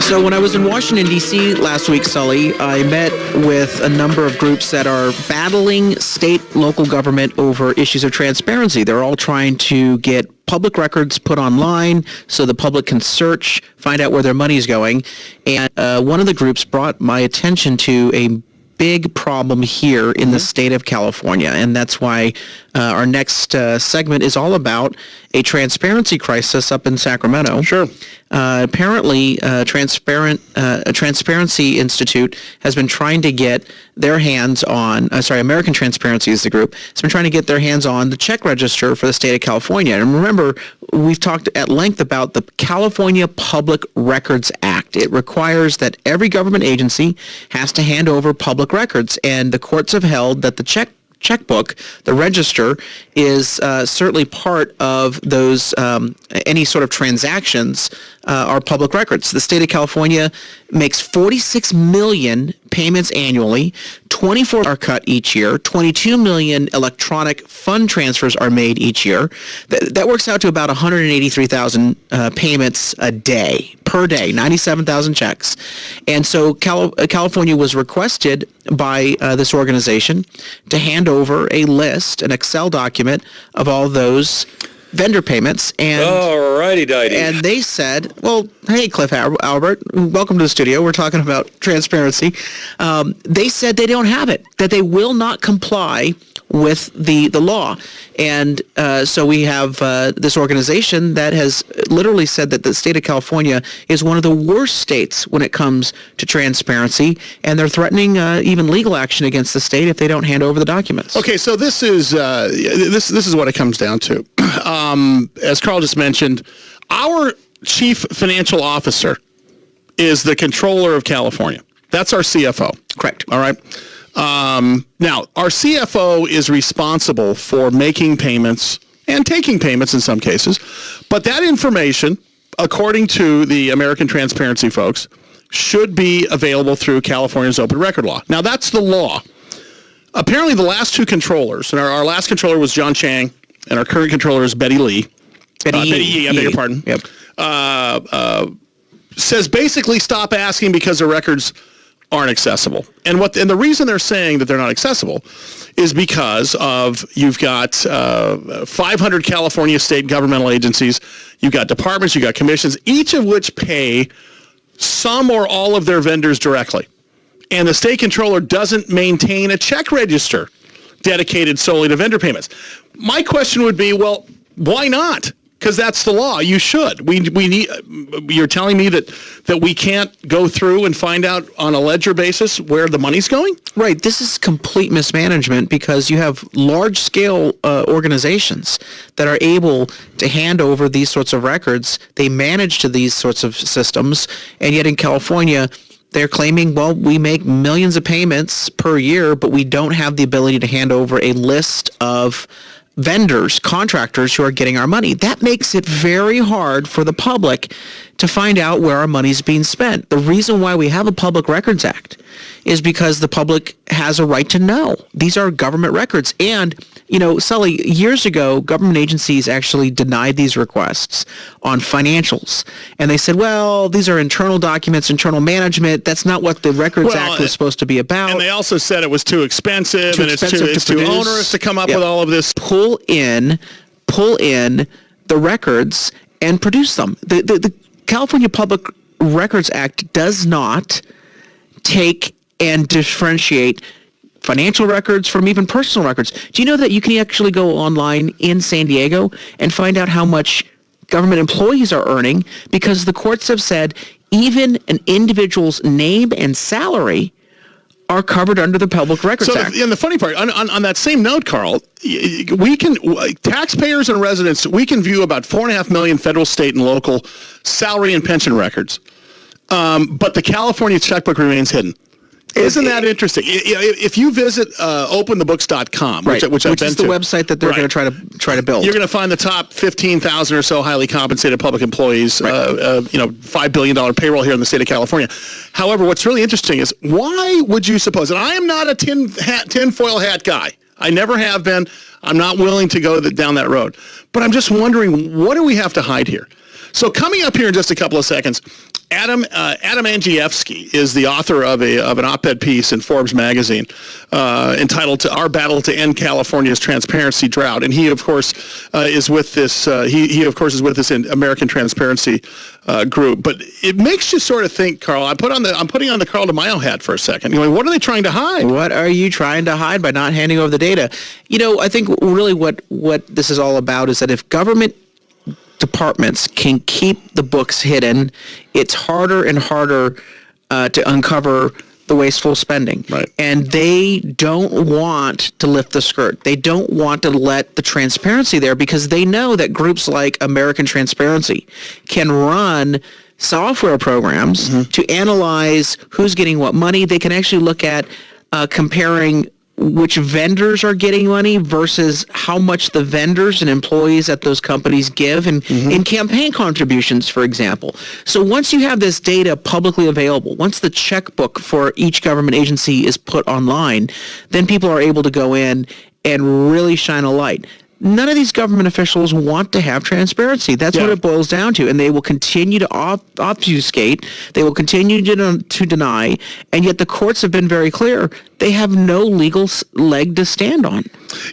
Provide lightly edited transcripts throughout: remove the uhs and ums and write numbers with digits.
So when I was in Washington, D.C. last week, Sully, I met with a number of groups that are battling state, local government over issues of transparency. They're all trying to get public records put online so the public can search, find out where their money is going. And one of the groups brought my attention to a big problem here in the state of California, and that's why our next segment is all about a transparency crisis up in Sacramento. Sure. Apparently, a Transparency Institute has been trying to get their hands on, American Transparency is the group, has been trying to get their hands on the check register for the state of California. And remember, we've talked at length about the California Public Records Act. It requires that every government agency has to hand over public records, and the courts have held that the checkbook, the register, is certainly part of those, any sort of transactions are public records. The state of California makes 46 million payments annually, 24 are cut each year, 22 million electronic fund transfers are made each year. That works out to about 183,000 payments a day, per day, 97,000 checks. And so California was requested by this organization to hand over a list, an Excel document of all those vendor payments. And alrighty-dighty. And they said, well, hey, Cliff Albert, welcome to the studio. We're talking about transparency. They said they don't have it, that they will not comply with the law. And so we have this organization that has literally said that the state of California is one of the worst states when it comes to transparency, and they're threatening even legal action against the state if they don't hand over the documents. Okay, so this is what it comes down to. As Carl just mentioned, our chief financial officer is the controller of California. That's our CFO. Correct. All right. Now, our CFO is responsible for making payments and taking payments in some cases, but that information, according to the American Transparency folks, should be available through California's open record law. Now, that's the law. Apparently, the last two controllers, and our last controller was John Chang, and our current controller is Betty Lee. Betty Yee, I beg your pardon. Yep. Says basically stop asking because the records aren't accessible. And the reason they're saying that they're not accessible is because of you've got 500 California state governmental agencies, you've got departments, you've got commissions, each of which pay some or all of their vendors directly. And the state controller doesn't maintain a check register dedicated solely to vendor payments. My question would be, well, why not? Because that's the law. You should. We need. You're telling me that we can't go through and find out on a ledger basis where the money's going? Right. This is complete mismanagement because you have large-scale organizations that are able to hand over these sorts of records. They manage to these sorts of systems, and yet in California, they're claiming, well, we make millions of payments per year, but we don't have the ability to hand over a list of vendors, contractors who are getting our money. That makes it very hard for the public to find out where our money's being spent. The reason why we have a Public Records Act is because the public has a right to know. These are government records. And, you know, Sully, years ago, government agencies actually denied these requests on financials. And they said, well, these are internal documents, internal management. That's not what the Records Act was supposed to be about. And they also said it was too expensive, and it's too onerous to come up with all of this. Pull in the records and produce them. The California Public Records Act does not take and differentiate financial records from even personal records. Do you know that you can actually go online in San Diego and find out how much government employees are earning, because the courts have said even an individual's name and salary are covered under the Public Records Act. And the funny part, on that same note, Carl, we can, taxpayers and residents, we can view about 4.5 million federal, state, and local salary and pension records. But the California checkbook remains hidden. Isn't that interesting? If you visit openthebooks.com, which is the website that they're going to try to build, you're going to find the top 15,000 or so highly compensated public employees. $5 billion payroll here in the state of California. However, what's really interesting is, why would you suppose? And I am not a tinfoil hat guy. I never have been. I'm not willing to go down that road. But I'm just wondering, what do we have to hide here? So coming up here in just a couple of seconds, Adam Andrzejewski is the author of an op-ed piece in Forbes magazine entitled "Our Battle to End California's Transparency Drought," and he of course is with this. He of course is with this American Transparency group. But it makes you sort of think, Carl. I'm putting on the Carl DeMaio hat for a second. What are they trying to hide? What are you trying to hide by not handing over the data? I think really what this is all about is that if government departments can keep the books hidden, it's harder and harder to uncover the wasteful spending. Right. And they don't want to lift the skirt. They don't want to let the transparency there because they know that groups like American Transparency can run software programs to analyze who's getting what money. They can actually look at comparing which vendors are getting money versus how much the vendors and employees at those companies give in campaign contributions, for example. So once you have this data publicly available, once the checkbook for each government agency is put online, then people are able to go in and really shine a light. None of these government officials want to have transparency. That's what it boils down to. And they will continue to obfuscate. They will continue to deny. And yet the courts have been very clear. They have no legal leg to stand on.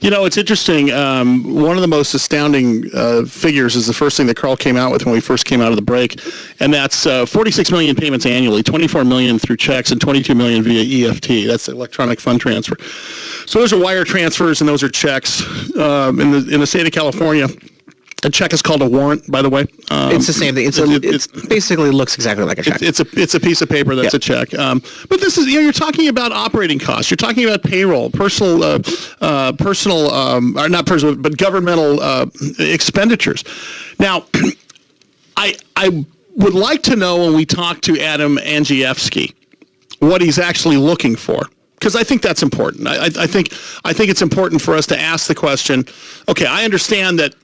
It's interesting. One of the most astounding figures is the first thing that Carl came out with when we first came out of the break. And that's 46 million payments annually, 24 million through checks and 22 million via EFT. That's electronic fund transfer. So those are wire transfers and those are checks. In the state of California, a check is called a warrant, by the way. It's the same thing. It basically looks exactly like a check. It's a piece of paper that's a check. But this is, you're talking about operating costs. You're talking about payroll, not personal, but governmental expenditures. Now, I would like to know when we talk to Adam Andrzejewski what he's actually looking for. Because I think that's important. I think it's important for us to ask the question. Okay, I understand that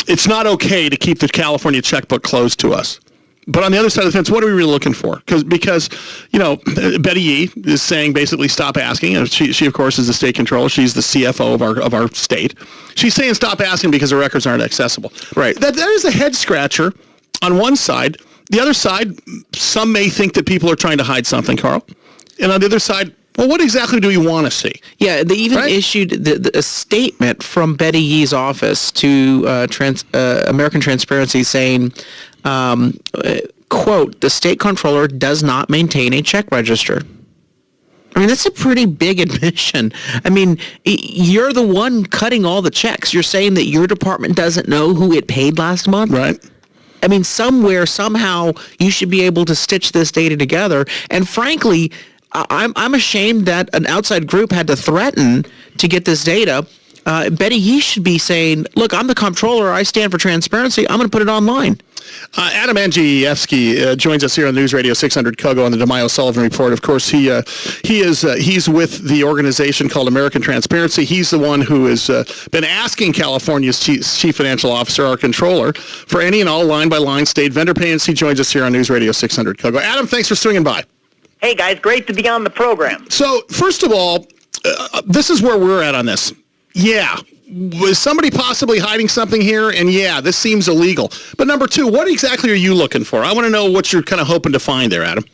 it's not okay to keep the California checkbook closed to us. But on the other side of the fence, what are we really looking for? Because Betty Yee is saying basically stop asking. She of course is the state controller. She's the CFO of our state. She's saying stop asking because the records aren't accessible. Right. That is a head scratcher on one side. The other side, some may think that people are trying to hide something, Carl. And on the other side, well, what exactly do we want to see? Yeah, they even issued a statement from Betty Yee's office to American Transparency saying, quote, the state controller does not maintain a check register. I mean, that's a pretty big admission. I mean, you're the one cutting all the checks. You're saying that your department doesn't know who it paid last month? Right. I mean, somehow, you should be able to stitch this data together. And frankly, I'm ashamed that an outside group had to threaten to get this data. Betty Yee should be saying, look, I'm the comptroller. I stand for transparency. I'm going to put it online. Adam Andrzejewski joins us here on News Radio 600 KOGO on the DeMaio Sullivan Report. Of course, he's with the organization called American Transparency. He's the one who has been asking California's chief financial officer, our controller, for any and all line-by-line state vendor payments. He joins us here on News Radio 600 KOGO. Adam, thanks for swinging by. Hey, guys, great to be on the program. So, first of all, this is where we're at on this. Yeah. Was somebody possibly hiding something here? And yeah, this seems illegal. But number two, what exactly are you looking for? I want to know what you're kind of hoping to find there, Adam.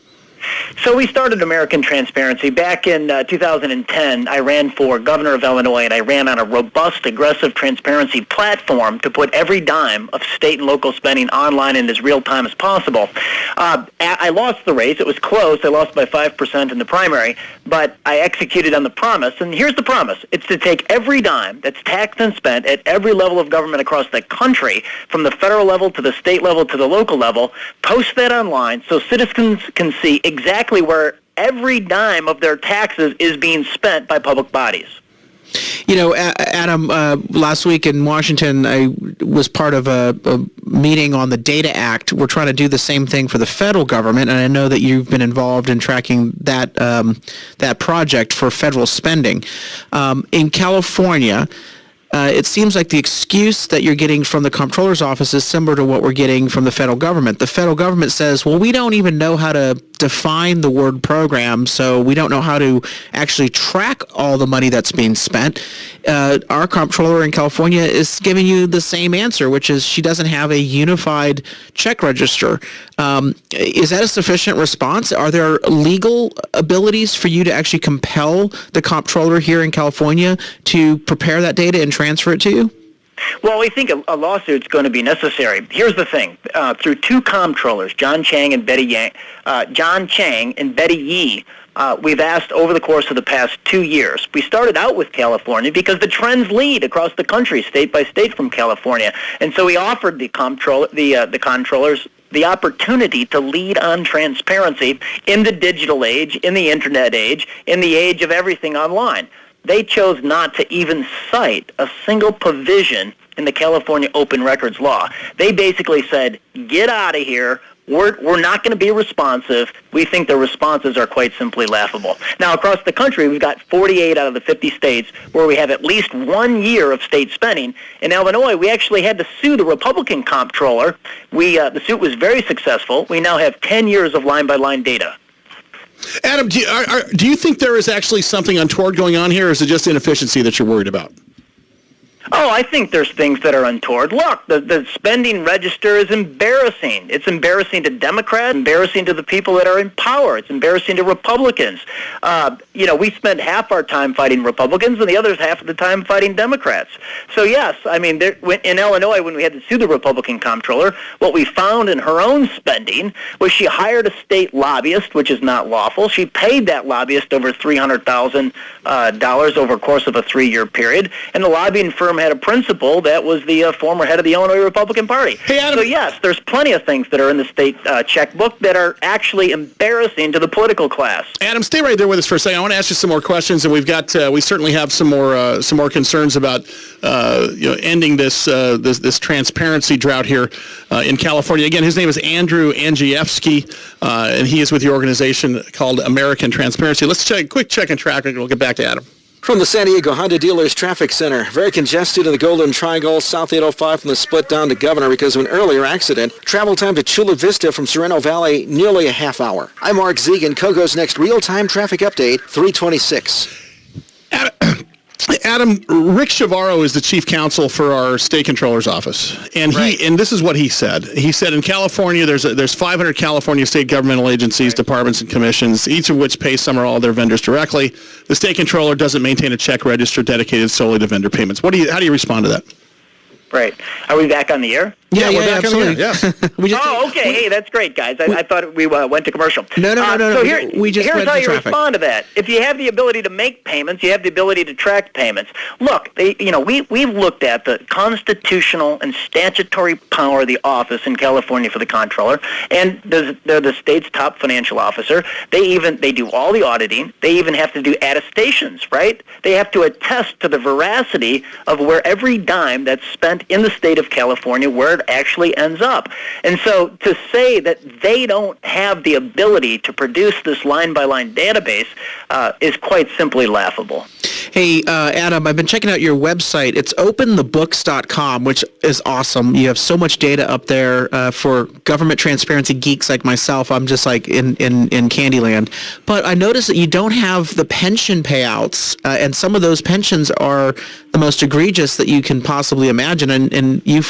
So we started American Transparency. Back in 2010, I ran for governor of Illinois, and I ran on a robust, aggressive transparency platform to put every dime of state and local spending online in as real time as possible. I lost the race. It was close. I lost by 5% in the primary, but I executed on the promise. And here's the promise. It's to take every dime that's taxed and spent at every level of government across the country, from the federal level to the state level to the local level, post that online so citizens can see exactly where every dime of their taxes is being spent by public bodies. You know, Adam, last week in Washington, I was part of a meeting on the Data Act. We're trying to do the same thing for the federal government, and I know that you've been involved in tracking that project for federal spending. In California, it seems like the excuse that you're getting from the comptroller's office is similar to what we're getting from the federal government. The federal government says, well, we don't even know how to define the word program, so we don't know how to actually track all the money that's being spent. Our comptroller in California is giving you the same answer, which is she doesn't have a unified check register. Is that a sufficient response? Are there legal abilities for you to actually compel the comptroller here in California to prepare that data and transfer it to you? Well, we think a lawsuit's going to be necessary. Here's the thing: through two comptrollers, John Chang and Betty Yee, we've asked over the course of the past 2 years. We started out with California because the trends lead across the country, state by state, from California, and so we offered the comptrollers the opportunity to lead on transparency in the digital age, in the internet age, in the age of everything online. They chose not to even cite a single provision in the California Open Records Law. They basically said, get out of here. We're not going to be responsive. We think the responses are quite simply laughable. Now, across the country, we've got 48 out of the 50 states where we have at least 1 year of state spending. In Illinois, we actually had to sue the Republican comptroller. The suit was very successful. We now have 10 years of line-by-line data. Adam, do you think there is actually something untoward going on here, or is it just inefficiency that you're worried about? Oh, I think there's things that are untoward. Look, the spending register is embarrassing. It's embarrassing to Democrats, embarrassing to the people that are in power. It's embarrassing to Republicans. We spent half our time fighting Republicans and the other half of the time fighting Democrats. So, yes, I mean, in Illinois, when we had to sue the Republican comptroller, what we found in her own spending was she hired a state lobbyist, which is not lawful. She paid that lobbyist over $300,000 over the course of a 3-year period, and the lobbying firm had a principal that was the former head of the Illinois Republican Party. Hey, Adam. So yes, there's plenty of things that are in the state checkbook that are actually embarrassing to the political class. Adam, stay right there with us for a second. I want to ask you some more questions, and we certainly have some more concerns about ending this transparency drought here in California. Again, his name is Andrew Angievsky, and he is with the organization called American Transparency. Let's quick check and track, and we'll get back to Adam. From the San Diego Honda Dealers Traffic Center, very congested in the Golden Triangle, South 805 from the split down to Governor because of an earlier accident. Travel time to Chula Vista from Sereno Valley, nearly a half hour. I'm Mark Zegan, KOGO's next real-time traffic update, 326. Adam, Rick Chavarro is the chief counsel for our state controller's office, and this is what he said. He said in California there's 500 California state governmental agencies, departments, and commissions, each of which pay some or all their vendors directly. The state controller doesn't maintain a check register dedicated solely to vendor payments. How do you respond to that? Right. Are we back on the air? Yeah, we're back absolutely. on the air. Okay. Hey, that's great, guys. I thought we went to commercial. No. So here's how you traffic. respond to that. If you have the ability to make payments, you have the ability to track payments. Look, we've looked at the constitutional and statutory power of the office in California for the comptroller, and they're the state's top financial officer. They do all the auditing. They even have to do attestations, right? They have to attest to the veracity of where every dime that's spent in the state of California, where it actually ends up. And so to say that they don't have the ability to produce this line-by-line database is quite simply laughable. Hey, Adam, I've been checking out your website. It's openthebooks.com, which is awesome. You have so much data up there for government transparency geeks like myself. I'm just like in Candyland. But I noticed that you don't have the pension payouts, and some of those pensions are the most egregious that you can possibly imagine. And you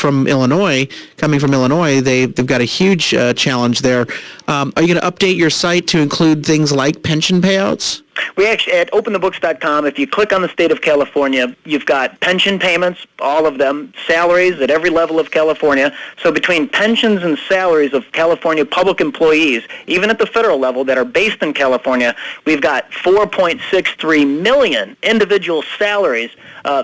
coming from Illinois, they've got a huge challenge there. Are you going to update your site to include things like pension payouts? We actually, at openthebooks.com, if you click on the state of California, you've got pension payments, all of them, salaries at every level of California. So between pensions and salaries of California public employees, even at the federal level that are based in California, we've got 4.63 million individual salaries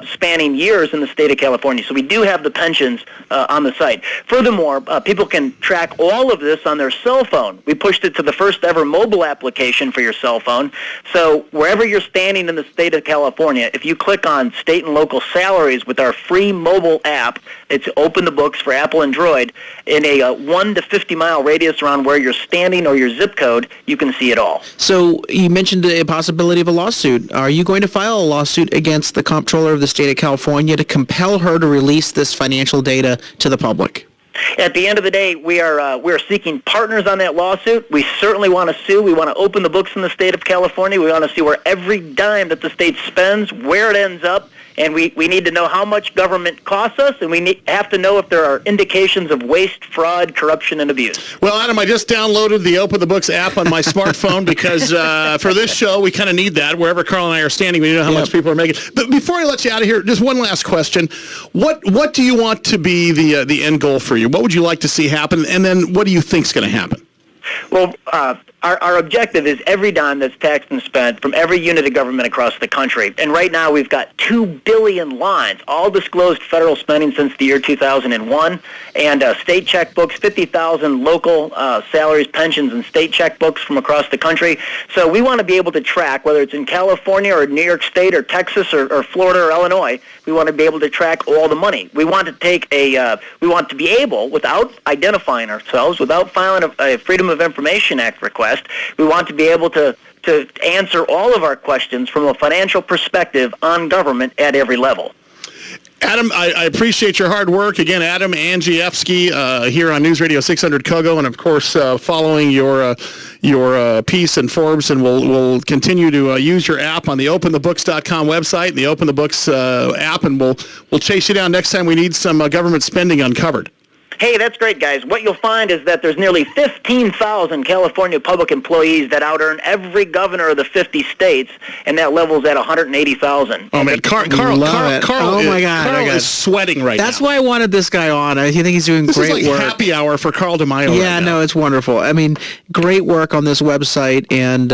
spanning years in the state of California. So we do have the pensions on the site. Furthermore, people can track all of this on their cell phone. We pushed it to the first ever mobile application for your cell phone. So wherever you're standing in the state of California, if you click on state and local salaries with our free mobile app, it's Open the Books for Apple and Android, in a 1 to 50 mile radius around where you're standing or your zip code, you can see it all. So you mentioned a possibility of a lawsuit. Are you going to file a lawsuit against the comptroller Comptroller of the state of California to compel her to release this financial data to the public? At the end of the day, we are seeking partners on that lawsuit. We certainly want to sue. We want to open the books in the state of California. We want to see where every dime that the state spends, where it ends up, and we need to know how much government costs us, and we have to know if there are indications of waste, fraud, corruption, and abuse. Well, Adam, I just downloaded the Open the Books app on my smartphone because for this show, we kind of need that. Wherever Carl and I are standing, we need to know how much people are making. But before I let you out of here, just one last question. What do you want to be the end goal for you? What would you like to see happen? And then what do you think is going to happen? Well, our objective is every dime that's taxed and spent from every unit of government across the country. And right now we've got 2 billion lines, all disclosed federal spending since the year 2001, and state checkbooks, 50,000 local salaries, pensions, and state checkbooks from across the country. So we want to be able to track, whether it's in California or New York State or Texas or Florida or Illinois, we want to be able to track all the money. We want to we want to be able, without identifying ourselves, without filing a Freedom of Information Act request, we want to be able to answer all of our questions from a financial perspective on government at every level. Adam, I appreciate your hard work. Again, Adam Andrzejewski here on News Radio 600 KOGO, and of course following your piece in Forbes, and we'll continue to use your app on the OpenTheBooks.com website, the Open the Books app, and we'll chase you down next time we need some government spending uncovered. Hey, that's great, guys. What you'll find is that there's nearly 15,000 California public employees that out-earn every governor of the 50 states, and that level's at 180,000. Oh, man, Carl is sweating right now. That's why I wanted this guy on. I think he's doing great work. This is like happy hour for Carl DeMaio. Yeah, right now. No, it's wonderful. I mean, great work on this website, and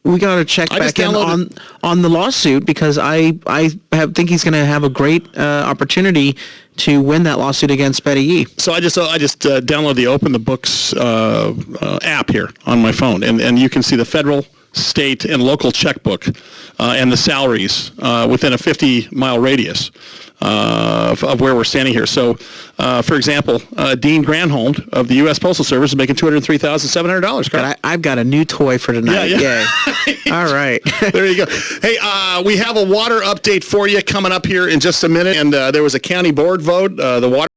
we got to check back in on the lawsuit because I think he's going to have a great opportunity to win that lawsuit against Betty Yee. So I just download the Open the Books app here on my phone, and you can see the federal, state, and local checkbook and the salaries within a 50-mile radius of where we're standing here. So, for example, Dean Granholm of the U.S. Postal Service is making $203,700. Carl. I've got a new toy for tonight. Yeah. Yay. All right. There you go. Hey, we have a water update for you coming up here in just a minute, and there was a county board vote. The water